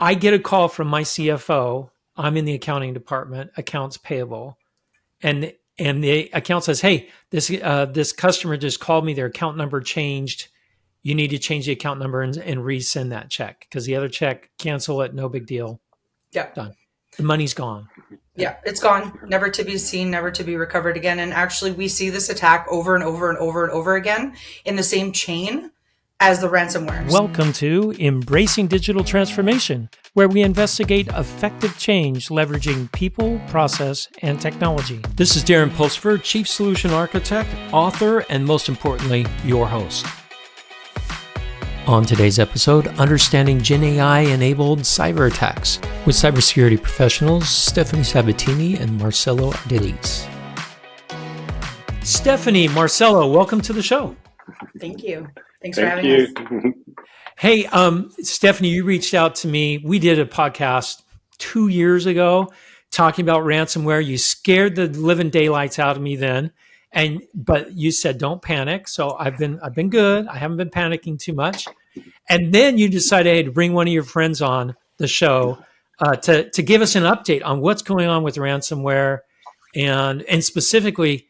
I get a call from my CFO. I'm in the accounting department, accounts payable, and the account says, "Hey, this customer just called me. Their account number changed. You need to change the account number and resend that check because the other check, cancel it, no big deal, Yeah. done. The money's gone." Yeah, it's gone, never to be seen, never to be recovered again. And actually, we see this attack over and over and over and over again in the same chain as the ransomware. Welcome to Embracing Digital Transformation, where we investigate effective change leveraging people, process, and technology. This is Darren Pulsford, Chief Solution Architect, author, and most importantly, your host. On today's episode, understanding GenAI-enabled cyberattacks with cybersecurity professionals Stephani Sabitini and Marcelo Ardiles. Stephani, Marcelo, welcome to the show. Thank you. Thanks for having us. Hey, Stephani, you reached out to me. We did a podcast 2 years ago talking about ransomware. You scared the living daylights out of me then, but you said don't panic. So I've been good. I haven't been panicking too much. And then you decided to bring one of your friends on the show to give us an update on what's going on with ransomware, and specifically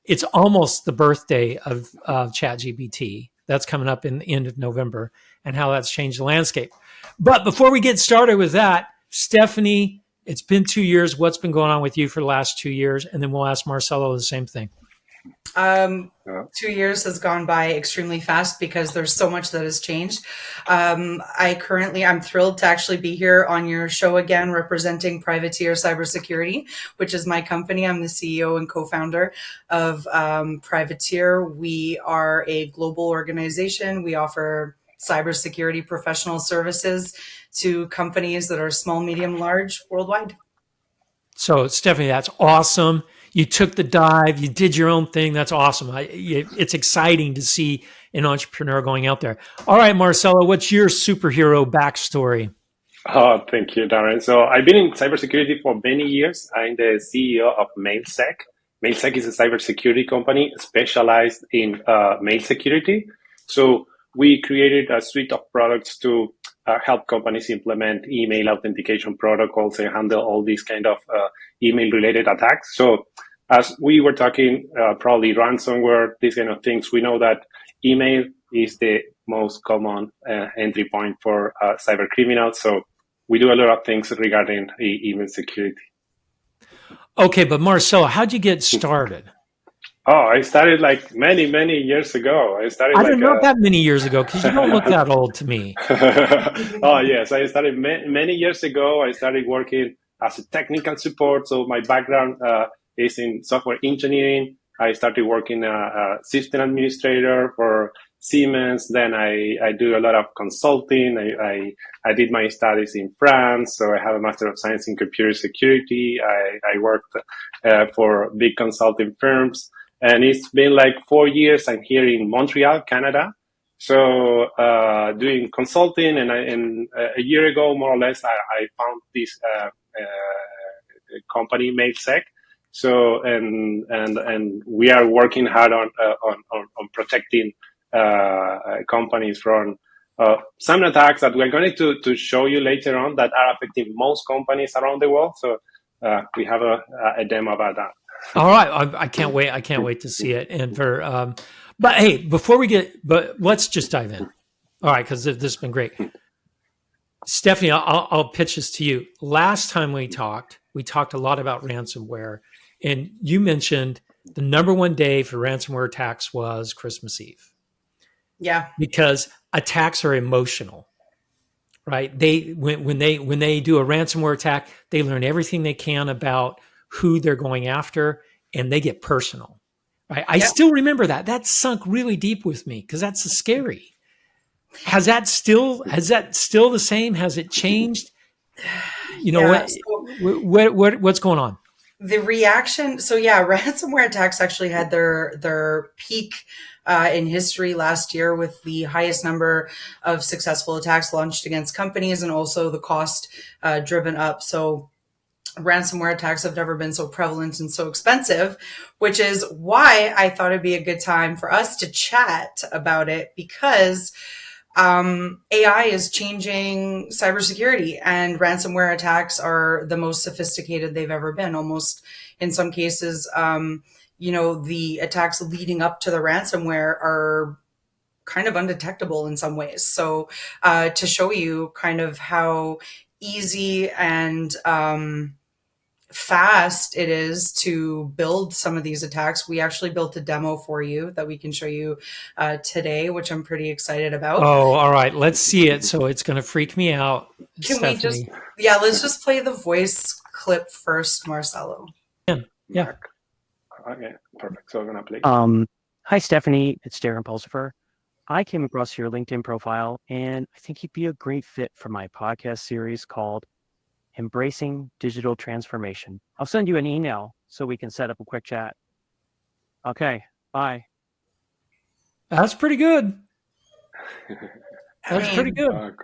it's almost the birthday of ChatGPT. That's coming up in the end of November, and how that's changed the landscape. But before we get started with that, Stephani, it's been 2 years. What's been going on with you for the last 2 years? And then we'll ask Marcelo the same thing. 2 years has gone by extremely fast because there's so much that has changed. I'm thrilled to actually be here on your show again, representing Privateer Cybersecurity, which is my company. I'm the CEO and co-founder of Privateer. We are a global organization. We offer cybersecurity professional services to companies that are small, medium, large worldwide. So, Stephani, that's awesome. You took the dive. You did your own thing. That's awesome. It's exciting to see an entrepreneur going out there. All right, Marcelo, what's your superhero backstory? Oh, thank you, Darren. So I've been in cybersecurity for many years. I'm the CEO of MailSec. MailSec is a cybersecurity company specialized in mail security. So we created a suite of products to help companies implement email authentication protocols and handle all these kind of email-related attacks. So as we were talking, probably ransomware, these kind of things, we know that email is the most common entry point for cybercriminals. So we do a lot of things regarding email security. Okay, but Marcelo, how'd you get started? Oh, I started like many years ago. I don't know that many years ago because you don't look that old to me. Oh, yes. I started many years ago. I started working as a technical support. So my background is in software engineering. I started working as a system administrator for Siemens. Then I do a lot of consulting. I did my studies in France. So I have a Master of Science in Computer Security. I worked for big consulting firms. And it's been like 4 years. I'm here in Montreal, Canada. So doing consulting, and a year ago, more or less, I found this company, MailSec. So and we are working hard on protecting companies from some attacks that we're going to show you later on that are affecting most companies around the world. So we have a demo about that. All right, I can't wait. I can't wait to see it. And but hey, let's just dive in. All right, because this has been great. Stephani, I'll pitch this to you. Last time we talked a lot about ransomware, and you mentioned the number one day for ransomware attacks was Christmas Eve. Yeah, because attacks are emotional, right? When they do a ransomware attack, they learn everything they can about who they're going after, and they get personal. Right? I still remember that. That sunk really deep with me because that's scary. Has that still the same? Has it changed? You know, what's going on? The reaction. So yeah, ransomware attacks actually had their peak in history last year, with the highest number of successful attacks launched against companies, and also the cost driven up. So ransomware attacks have never been so prevalent and so expensive, which is why I thought it'd be a good time for us to chat about it, because AI is changing cybersecurity, and ransomware attacks are the most sophisticated they've ever been. Almost in some cases, the attacks leading up to the ransomware are kind of undetectable in some ways. So to show you kind of how easy and fast it is to build some of these attacks, we actually built a demo for you that we can show you today, which I'm pretty excited about. Oh, all right. Let's see it. So it's going to freak me out. Can Stephanie. let's just play the voice clip first, Marcelo. Yeah. Okay, perfect. So I'm going to play. Hi, Stephanie. It's Darren Pulsifer. I came across your LinkedIn profile, and I think you'd be a great fit for my podcast series called Embracing Digital Transformation. I'll send you an email so we can set up a quick chat. Okay, bye. That's pretty good. That's pretty good.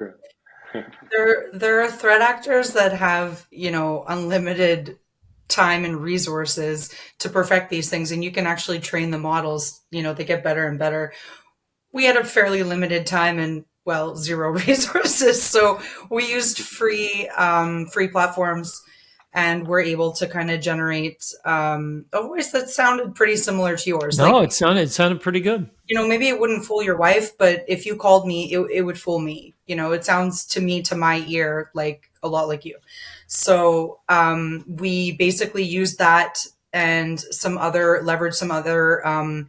There are threat actors that have, unlimited time and resources to perfect these things, and you can actually train the models. They get better and better. We had a fairly limited time and zero resources, so we used free platforms, and we're able to kind of generate a voice that sounded pretty similar to yours. No, it sounded pretty good. Maybe it wouldn't fool your wife, but if you called me, it would fool me. It sounds to me, to my ear, like a lot like you. So we basically used that and leverage some other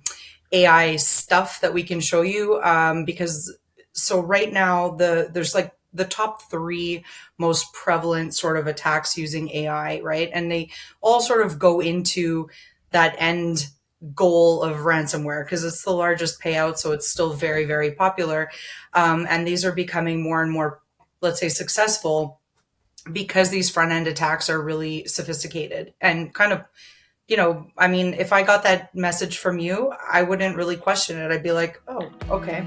AI stuff that we can show you, because so right now there's like the top 3 most prevalent sort of attacks using AI, right? And they all sort of go into that end goal of ransomware because it's the largest payout, so it's still very, very popular. And these are becoming more and more, let's say, successful because these front end attacks are really sophisticated and kind of, if I got that message from you, I wouldn't really question it. I'd be like, oh, okay.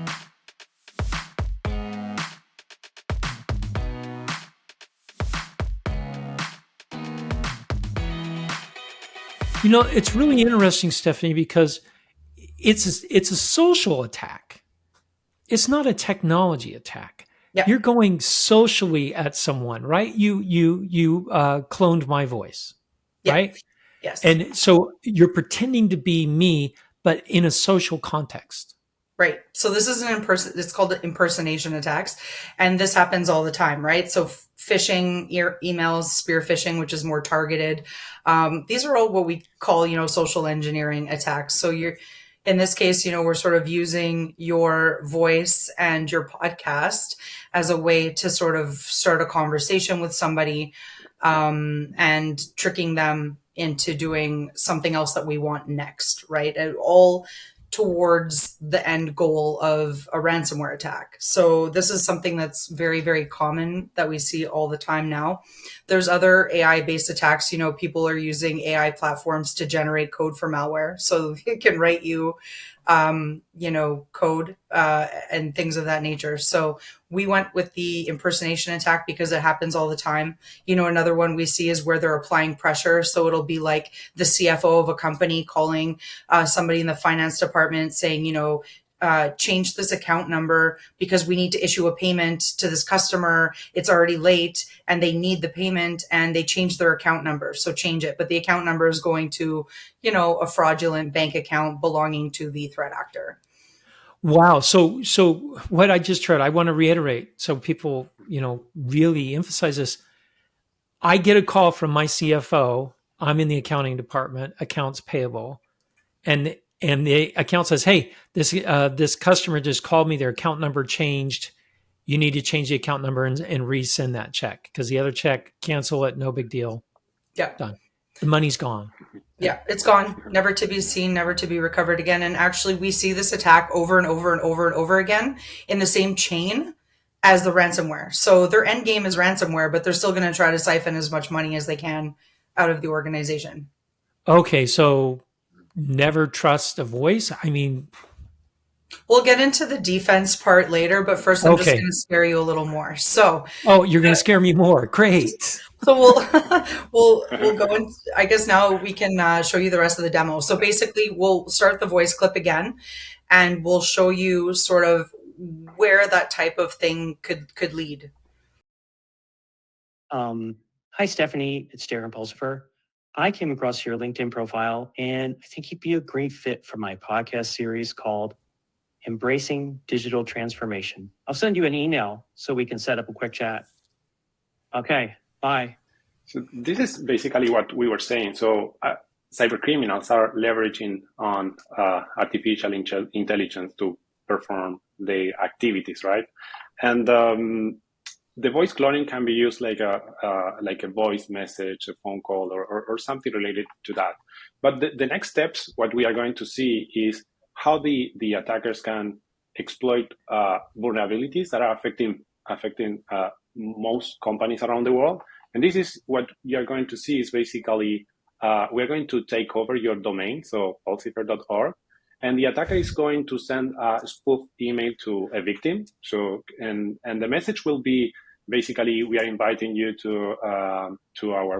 It's really interesting, Stephanie, because it's a social attack. It's not a technology attack. Yeah. You're going socially at someone, right? You cloned my voice, right? Yes. And so you're pretending to be me, but in a social context. Right. So this is it's called impersonation attacks. And this happens all the time, right? So phishing, emails, spear phishing, which is more targeted. These are all what we call, social engineering attacks. So in this case, we're sort of using your voice and your podcast as a way to sort of start a conversation with somebody, and tricking them into doing something else that we want next, right? And all towards the end goal of a ransomware attack. So this is something that's very, very common that we see all the time now. There's other AI-based attacks. People are using AI platforms to generate code for malware. So it can write you, code and things of that nature. So we went with the impersonation attack because it happens all the time. Another one we see is where they're applying pressure. So it'll be like the CFO of a company calling somebody in the finance department saying, change this account number because we need to issue a payment to this customer. It's already late and they need the payment, and they change their account number. So change it. But the account number is going to, a fraudulent bank account belonging to the threat actor. Wow. So what I just heard, I want to reiterate so people, really emphasize this. I get a call from my CFO. I'm in the accounting department, accounts payable, and the account says, "Hey, this customer just called me. Their account number changed. You need to change the account number and resend that check because the other check, cancel it. No big deal. Yeah, done. The money's gone. Yeah, it's gone, never to be seen, never to be recovered again. And actually, we see this attack over and over and over and over again in the same chain as the ransomware. So their end game is ransomware, but they're still going to try to siphon as much money as they can out of the organization. Okay, so never trust a voice. I mean, we'll get into the defense part later, but first I'm just going to scare you a little more. So, you're going to scare me more. Great. So we'll go in. I guess now we can show you the rest of the demo. So basically, we'll start the voice clip again, and we'll show you sort of where that type of thing could lead. Hi, Stephanie. It's Darren Pulsifer. I came across your LinkedIn profile, and I think you'd be a great fit for my podcast series called Embracing Digital Transformation. I'll send you an email so we can set up a quick chat. Okay, bye. So this is basically what we were saying. So cybercriminals are leveraging on artificial intelligence to perform their activities, right? And the voice cloning can be used like a voice message, a phone call, or something related to that. But the next steps, what we are going to see is how the attackers can exploit vulnerabilities that are affecting most companies around the world. And this is what you're going to see is basically we're going to take over your domain, so pulsifer.org, and the attacker is going to send a spoof email to a victim. So and the message will be basically, we are inviting you to our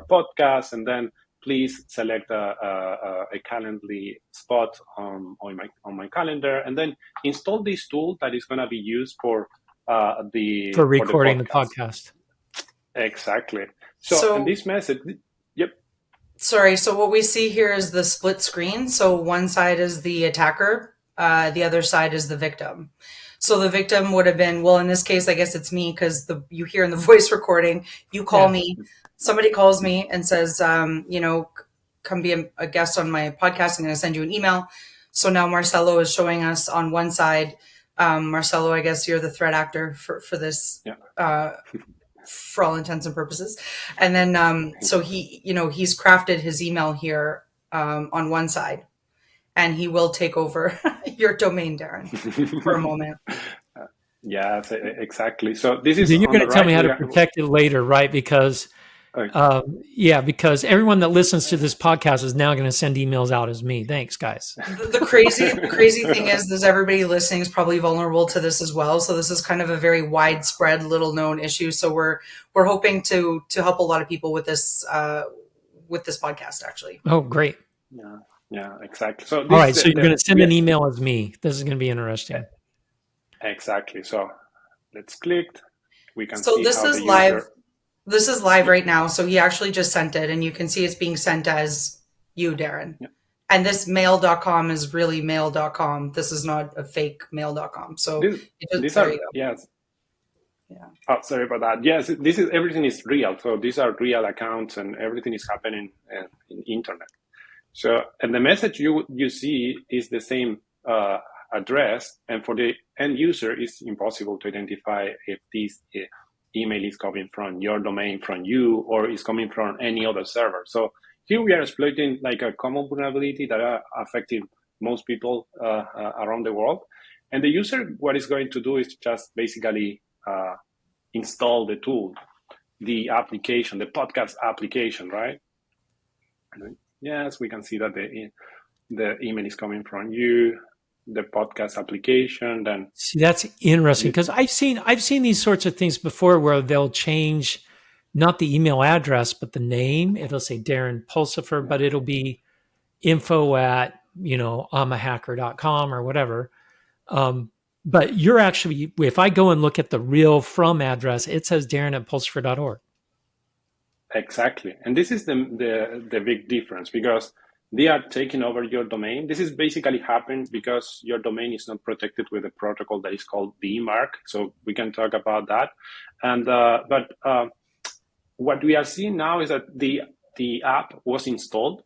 podcast, and then please select a Calendly spot on my calendar, and then install this tool that is going to be used for recording the podcast. Exactly. So and this message, yep. Sorry. So what we see here is the split screen. So one side is the attacker, the other side is the victim. So the victim would have been, well, in this case, I guess it's me because you hear in the voice recording, you call me, somebody calls me and says, come be a guest on my podcast. I'm going to send you an email. So now Marcelo is showing us on one side. Marcelo, I guess you're the threat actor for this, for all intents and purposes. And then, so he's crafted his email here on one side, and he will take over your domain, Darren, for a moment. Yeah, exactly. So this is. You're going to tell me how to protect it later, right? Because, because everyone that listens to this podcast is now going to send emails out as me. Thanks, guys. The crazy thing is everybody listening is probably vulnerable to this as well. So this is kind of a very widespread, little known issue. So we're hoping to help a lot of people with this podcast, actually. Oh, great. Yeah, exactly. So all right, so you're going to send an email as me. This is going to be interesting. Exactly. So let's click. We can see this how is live. User... This is live right now. So he actually just sent it, and you can see it's being sent as you, Darren. Yeah. And this mail.com is really mail.com. This is not a fake mail.com. So these are, yes. Yeah. Oh, sorry about that. Yes, everything is real. So these are real accounts, and everything is happening in internet. So, and the message you see is the same address, and for the end user, it's impossible to identify if this email is coming from your domain, from you, or is coming from any other server. So here we are exploiting like a common vulnerability that are affecting most people around the world. And the user, what is going to do is just basically install the tool, the application, the podcast application, right? Yes, we can see that the email is coming from you, the podcast application. Then see, that's interesting because I've seen these sorts of things before where they'll change not the email address but the name. It'll say Darren Pulsifer, but it'll be info@amahacker.com or whatever. But you're actually, if I go and look at the real from address, it says Darren@pulsifer.org. Exactly. And this is the big difference because they are taking over your domain. This is basically happened because your domain is not protected with a protocol that is called DMARC. So we can talk about that. And but what we are seeing now is that the app was installed.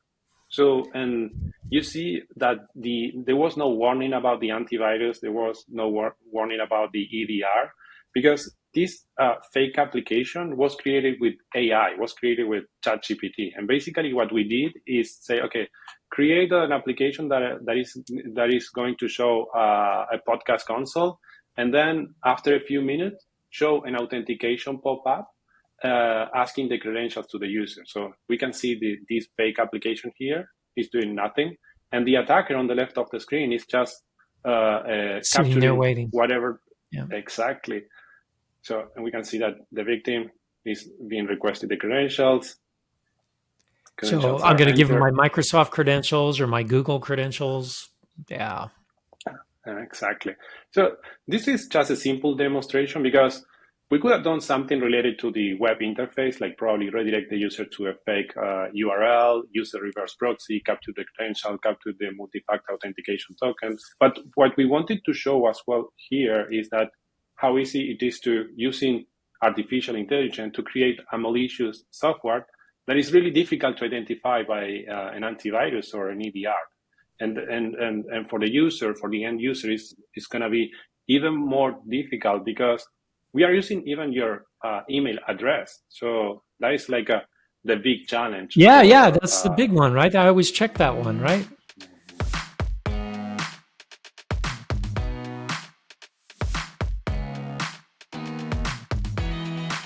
So, and you see that there was no warning about the antivirus. There was no warning about the EDR because this fake application was created with AI, was created with ChatGPT. And basically what we did is say, okay, create an application that is going to show a podcast console. And then after a few minutes, show an authentication pop-up asking the credentials to the user. So we can see this fake application here is doing nothing. And the attacker on the left of the screen is just capturing there waiting. Whatever. Yeah. Exactly. So, and we can see that the victim is being requested the credentials. So I'm going to give them my Microsoft credentials or my Google credentials. Yeah. Exactly. So this is just a simple demonstration because we could have done something related to the web interface, like probably redirect the user to a fake URL, use the reverse proxy, capture the credential, capture the multi-factor authentication token. But what we wanted to show as well here is that how easy it is to using artificial intelligence to create a malicious software that is really difficult to identify by an antivirus or an EDR. And for the user, for the end user, it's going to be even more difficult because we are using even your email address. So that is like the big challenge. Yeah, that's the big one, right? I always check that one, right?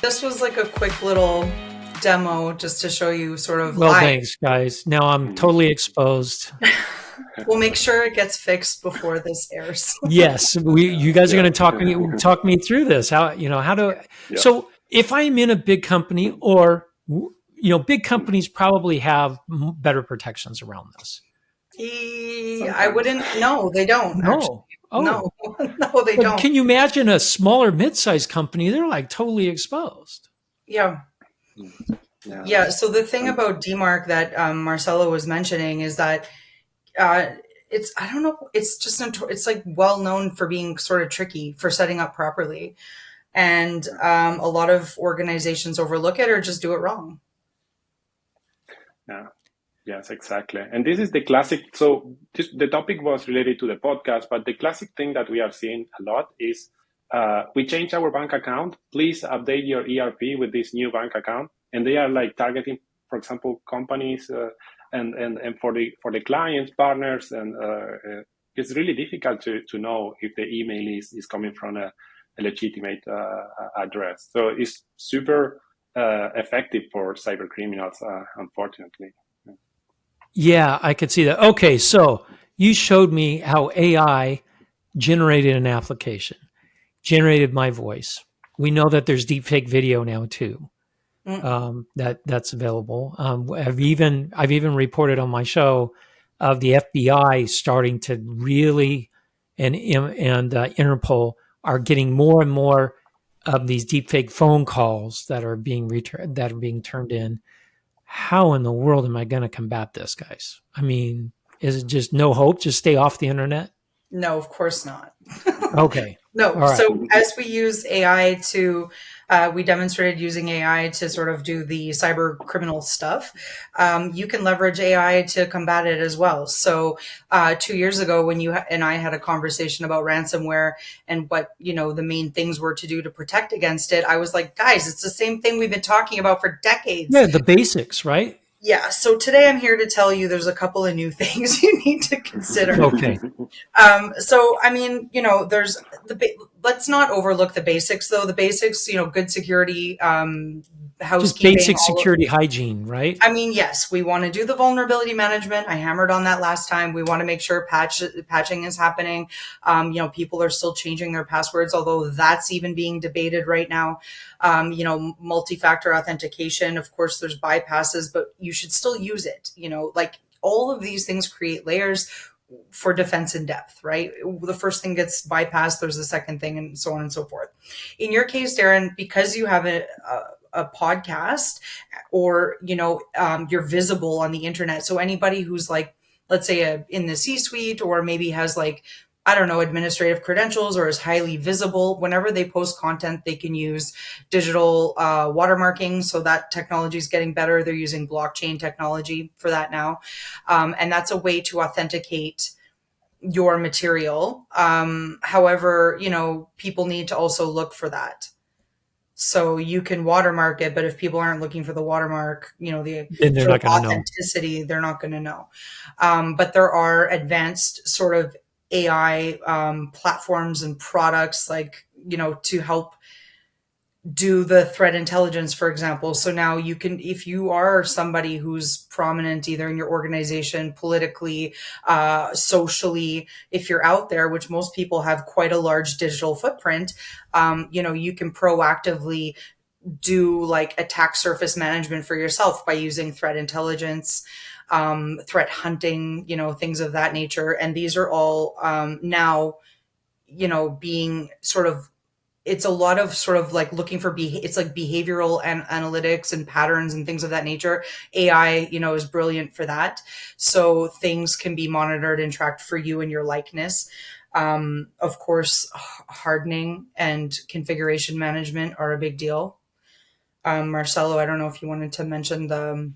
This was like a quick little demo just to show you sort of Well, live. thanks, guys. Now I'm totally exposed. We'll make sure it gets fixed before this airs. Yes, you guys are going to talk me through this. How to? Yeah. So if I'm in a big company, or big companies probably have better protections around this. I wouldn't. No, they don't. No. Actually. Oh. No, they don't. Can you imagine a smaller mid-sized company? They're like totally exposed. Yeah. So the thing about DMARC that Marcelo was mentioning is that it's, I don't know, it's just, it's like well known for being sort of tricky for setting up properly. And a lot of organizations overlook it or just do it wrong. Yeah. Yes, exactly. And this is the classic. So the topic was related to the podcast, but the classic thing that we are seeing a lot is we change our bank account. Please update your ERP with this new bank account. And they are like targeting, for example, companies and for the clients, partners. And it's really difficult to know if the email is coming from a legitimate address. So it's super effective for cybercriminals, unfortunately. Yeah, I could see that. Okay, so you showed me how AI generated an application, generated my voice. We know that there's deepfake video now too. That's available. I've even reported on my show of the FBI starting to really, and Interpol are getting more and more of these deepfake phone calls that are being turned in. How in the world am I going to combat this, guys? I mean, is it just no hope? Just stay off the internet? No, of course not. Okay. No. Right. So as we use AI we demonstrated using AI to sort of do the cyber criminal stuff. You can leverage AI to combat it as well. So 2 years ago, when you and I had a conversation about ransomware and what, the main things were to do to protect against it, I was like, guys, it's the same thing we've been talking about for decades. Yeah, the basics, right? Yeah. So today I'm here to tell you there's a couple of new things you need to consider. Okay. So, I mean, there's let's not overlook the basics though. The basics, good security, housekeeping. Just basic security hygiene, right? I mean, yes, we want to do the vulnerability management. I hammered on that last time. We want to make sure patching is happening. People are still changing their passwords, although that's even being debated right now. Multi-factor authentication. Of course, there's bypasses, but you should still use it. Like all of these things create layers for defense in depth, right? The first thing gets bypassed, there's a second thing, and so on and so forth. In your case, Darren, because you have a podcast or, you're visible on the internet. So anybody who's like, let's say in the C-suite or maybe has like, I don't know, administrative credentials or is highly visible, whenever they post content, they can use digital watermarking. So that technology is getting better. They're using blockchain technology for that now. And that's a way to authenticate your material. However, people need to also look for that. So you can watermark it, but if people aren't looking for the watermark, the authenticity, they're not going to know. But there are advanced sort of AI platforms and products like, to help do the threat intelligence, for example. So now you can, if you are somebody who's prominent either in your organization, politically, socially, if you're out there, which most people have quite a large digital footprint, you can proactively do like attack surface management for yourself by using threat intelligence. threat hunting, things of that nature. And these are all now, being sort of, it's a lot of sort of like looking for it's like behavioral and analytics and patterns and things of that nature. AI, is brilliant for that. So things can be monitored and tracked for you and your likeness. Of course, hardening and configuration management are a big deal. Marcelo, I don't know if you wanted to mention the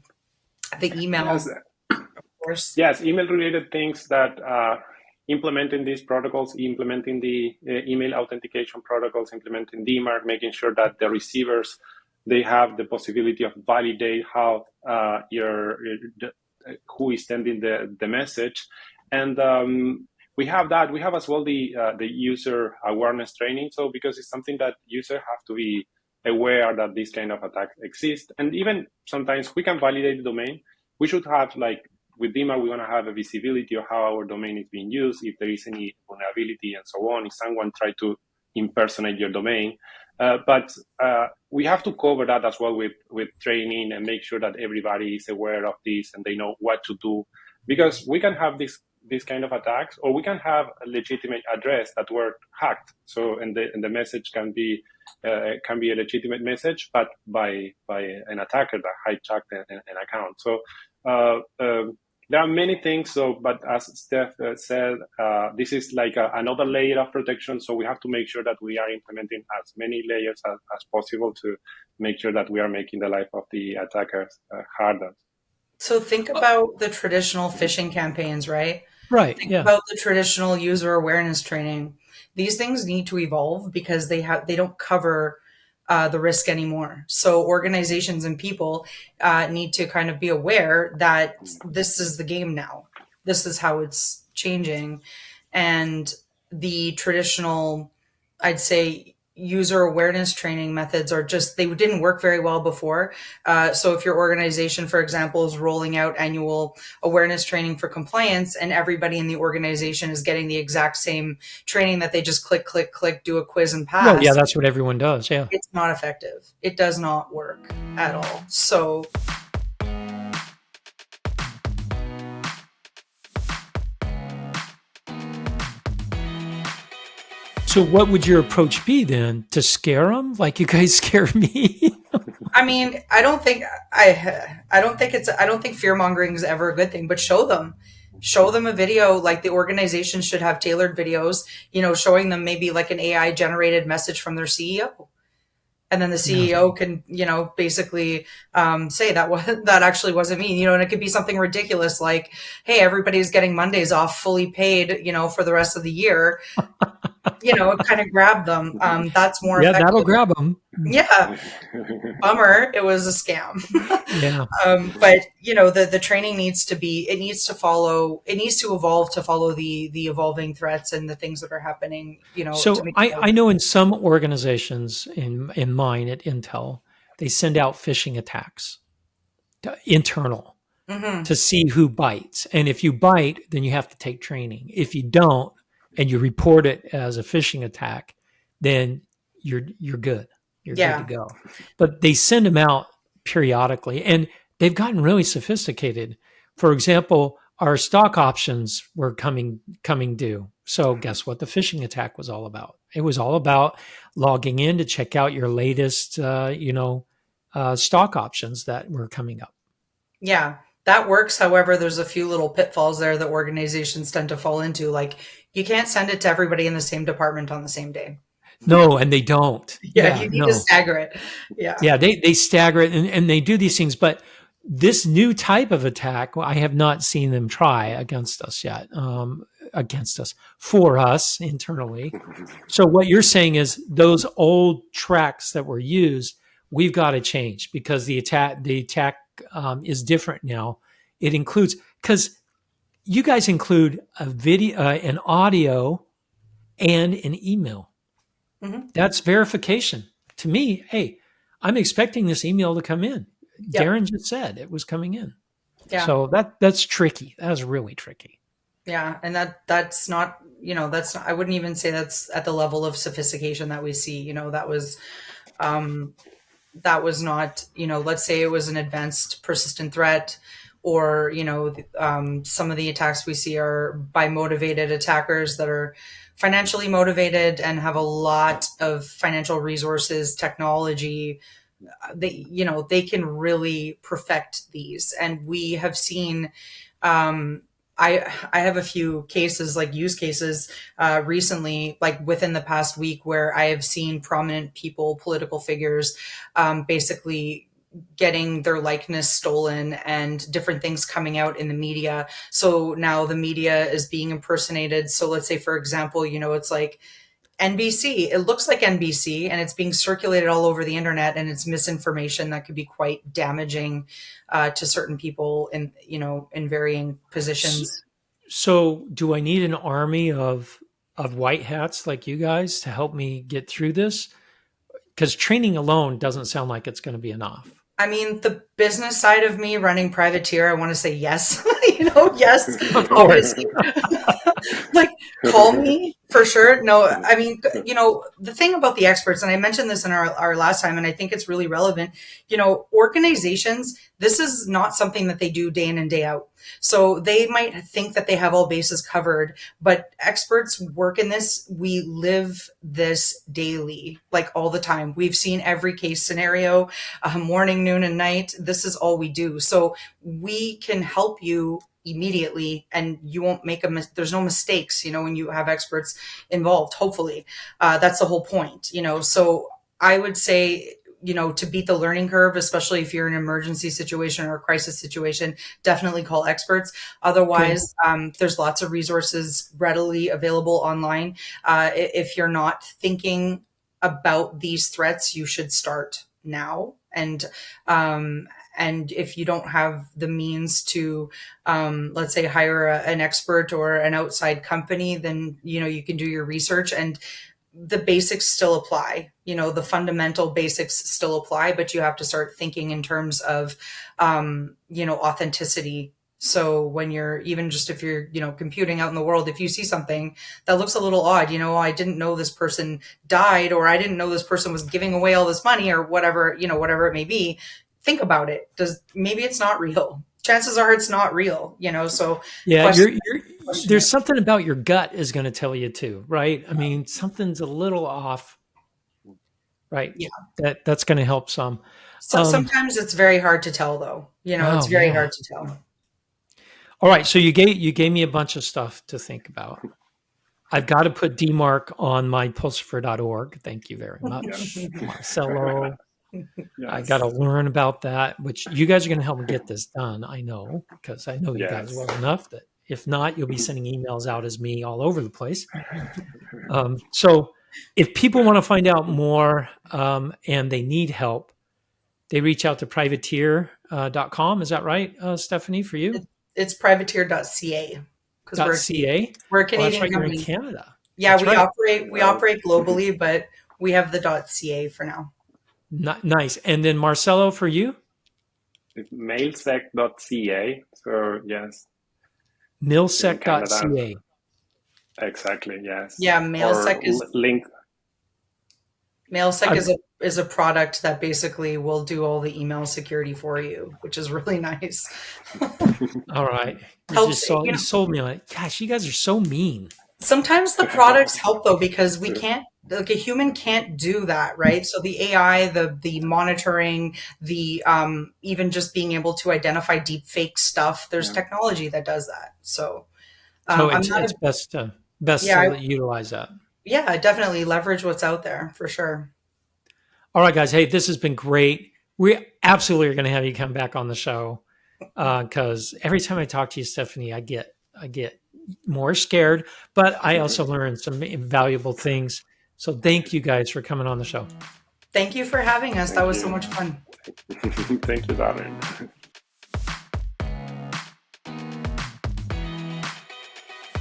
email. Yes. Of course. Yes, email related things that implementing these protocols, implementing the email authentication protocols, implementing DMARC, making sure that the receivers, they have the possibility of validate how who is sending the message. And we have that. We have as well the user awareness training. So because it's something that users have to be aware that this kind of attacks exist. And even sometimes we can validate the domain. We should have, like, with DMARC, we want to have a visibility of how our domain is being used, if there is any vulnerability and so on, if someone tried to impersonate your domain. But we have to cover that as well with training and make sure that everybody is aware of this and they know what to do. Because we can have this kind of attacks, or we can have a legitimate address that were hacked. So, and the message can be a legitimate message, but by an attacker that hijacked an account. So there are many things. So, but as Steph said, this is like another layer of protection. So we have to make sure that we are implementing as many layers as possible to make sure that we are making the life of the attackers harder. So think about the traditional phishing campaigns, right? Right. Think about the traditional user awareness training. These things need to evolve because they don't cover the risk anymore. So organizations and people need to kind of be aware that this is the game now. This is how it's changing. And the traditional, I'd say, user awareness training methods are just, they didn't work very well before. So if your organization, for example, is rolling out annual awareness training for compliance and everybody in the organization is getting the exact same training that they just click, do a quiz and pass. Well, yeah, that's what everyone does. Yeah. It's not effective. It does not work at all. So So what would your approach be then? To scare them, like you guys scared me? I mean, I don't think fear mongering is ever a good thing, but show them a video. Like the organization should have tailored videos, showing them maybe like an AI generated message from their CEO. And then the CEO can, basically say that actually wasn't me, and it could be something ridiculous like, hey, everybody's getting Mondays off fully paid, for the rest of the year. Kind of grab them. That's more effective. That'll grab them. Yeah. Bummer. It was a scam. Yeah. But the training needs to evolve to follow the evolving threats and the things that are happening, So I know in some organizations, in mine at Intel, they send out phishing attacks, internal, to see who bites. And if you bite, then you have to take training. If you don't, and you report it as a phishing attack, then you're good. You're good to go. But they send them out periodically, and they've gotten really sophisticated. For example, our stock options were coming due. So guess what the phishing attack was all about? It was all about logging in to check out your latest, stock options that were coming up. Yeah, that works. However, there's a few little pitfalls there that organizations tend to fall into. Like, you can't send it to everybody in the same department on the same day. No, and they don't. You need to stagger it. Yeah, they stagger it and they do these things. But this new type of attack, I have not seen them try against us yet, for us internally. So what you're saying is those old tracks that were used, we've got to change because the attack is different now. It includes, because you guys include a video, an audio, and an email. Mm-hmm. That's verification. To me, hey, I'm expecting this email to come in. Yep. Darren just said it was coming in. Yeah. So that's tricky. That is really tricky. Yeah, and that's not, that's not, I wouldn't even say that's at the level of sophistication that we see. That was not, let's say it was an advanced persistent threat or, some of the attacks we see are by motivated attackers that are financially motivated and have a lot of financial resources, technology. They can really perfect these. And we have seen, I have a few cases, like use cases, recently, like within the past week, where I have seen prominent people, political figures, basically getting their likeness stolen and different things coming out in the media. So now the media is being impersonated. So let's say, for example, it's like NBC, it looks like NBC, and it's being circulated all over the internet, and it's misinformation that could be quite damaging to certain people in varying positions. So do I need an army of white hats like you guys to help me get through this? Because training alone doesn't sound like it's going to be enough. I mean, the business side of me running privateer, I want to say yes. Yes, Of course. like, call me for sure. No, I mean, the thing about the experts, and I mentioned this in our last time, and I think it's really relevant, organizations, this is not something that they do day in and day out. So they might think that they have all bases covered, but experts work in this. We live this daily, like all the time. We've seen every case scenario, morning, noon, and night. This is all we do. So we can help you immediately, and you won't make there's no mistakes, when you have experts involved, hopefully. That's the whole point, so I would say, to beat the learning curve, especially if you're in an emergency situation or a crisis situation, definitely call experts. Otherwise, there's lots of resources readily available online. If you're not thinking about these threats, you should start now. And if you don't have the means to, let's say, hire an expert or an outside company, then, you can do your research, and the basics still apply. The fundamental basics still apply, but you have to start thinking in terms of, authenticity. So when if you're, computing out in the world, if you see something that looks a little odd, I didn't know this person died, or I didn't know this person was giving away all this money, or whatever, whatever it may be, think about it. Maybe it's not real. Chances are it's not real, so. Yeah. There's something about your gut is going to tell you too, right? I mean, something's a little off, right? Yeah. That's going to help some. So sometimes it's very hard to tell though, it's very hard to tell. All right. So you gave me a bunch of stuff to think about. I've got to put DMARC on my pulsifer.org. Thank you very much, Marcelo. Yes. I got to learn about that, which you guys are going to help me get this done. I know, because I know you guys well enough that if not, you'll be sending emails out as me all over the place. So if people want to find out more and they need help, they reach out to privateer.com. Is that right, Stephanie, for you? It's privateer.ca. .ca? We're a Canadian company. You're in Canada. Yeah, we operate globally, but we have the .ca for now. Nice. And then Marcelo, for you? Mailsec.ca. So yes. Mailsec.ca. Exactly. Yes. Yeah, Mailsec is link. Mailsec is a product that basically will do all the email security for you, which is really nice. All right. You sold me on it. Gosh, you guys are so mean. Sometimes the products help though, because we can't, like a human can't do that, right? So the AI, the monitoring, the even just being able to identify deep fake stuff, there's technology that does that. So it's best to utilize that. Yeah, definitely leverage what's out there for sure. All right, guys. Hey, this has been great. We absolutely are going to have you come back on the show because every time I talk to you, Stephanie, I get more scared, but I also learned some invaluable things. So thank you guys for coming on the show. Thank you for having us. That was so much fun. Thank you, Darren.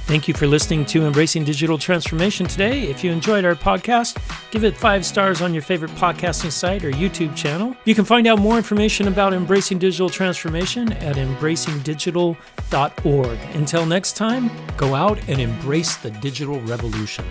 Thank you for listening to Embracing Digital Transformation today. If you enjoyed our podcast, give it 5 stars on your favorite podcasting site or YouTube channel. You can find out more information about Embracing Digital Transformation at embracingdigital.org. Until next time, go out and embrace the digital revolution.